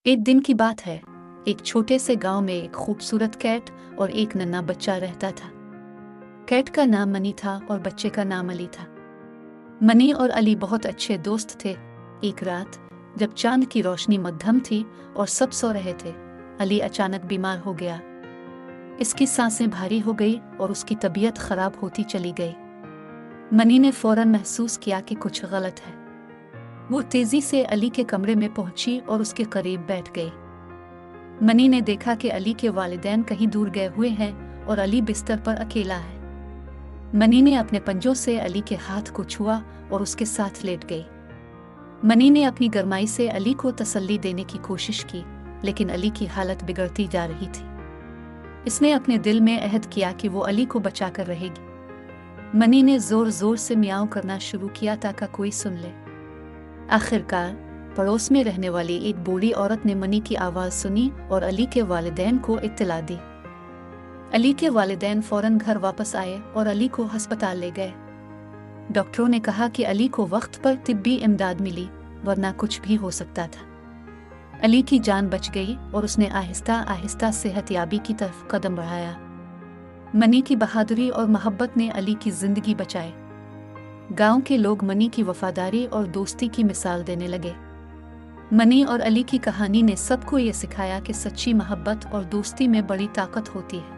एक दिन की बात है। एक छोटे से गांव में एक खूबसूरत कैट और एक नन्हा बच्चा रहता था। कैट का नाम मनी था और बच्चे का नाम अली था। मनी और अली बहुत अच्छे दोस्त थे। एक रात जब चांद की रोशनी मध्यम थी और सब सो रहे थे, अली अचानक बीमार हो गया। इसकी सांसें भारी हो गई और उसकी तबीयत खराब होती चली गई। मनी ने फौरन महसूस किया कि कुछ गलत है। वो तेजी से अली के कमरे में पहुंची और उसके करीब बैठ गई। मनी ने देखा कि अली के वालिदैन कहीं दूर गए हुए हैं और अली बिस्तर पर अकेला है। मनी ने अपने पंजों से अली के हाथ को छुआ और उसके साथ लेट गई। मनी ने अपनी गरमाई से अली को तसल्ली देने की कोशिश की, लेकिन अली की हालत बिगड़ती जा रही थी। इसने अपने दिल में अहद किया कि वो अली को बचाकर रहेगी। मनी ने जोर जोर से मियाऊं करना शुरू किया ताकि कोई सुन ले। आखिरकार पड़ोस में रहने वाली एक बूढ़ी औरत ने मनी की आवाज़ सुनी और अली के वालिदैन को इत्तला दी। अली के वालिदैन फौरन घर वापस आए और अली को अस्पताल ले गए। डॉक्टरों ने कहा कि अली को वक्त पर तिब्बी इमदाद मिली, वरना कुछ भी हो सकता था। अली की जान बच गई और उसने आहिस्ता आहिस्ता सेहतयाबी की तरफ कदम बढ़ाया। मनी की बहादुरी और मोहब्बत ने अली की जिंदगी बचाई। गांव के लोग मनी की वफादारी और दोस्ती की मिसाल देने लगे। मनी और अली की कहानी ने सबको ये सिखाया कि सच्ची मोहब्बत और दोस्ती में बड़ी ताकत होती है।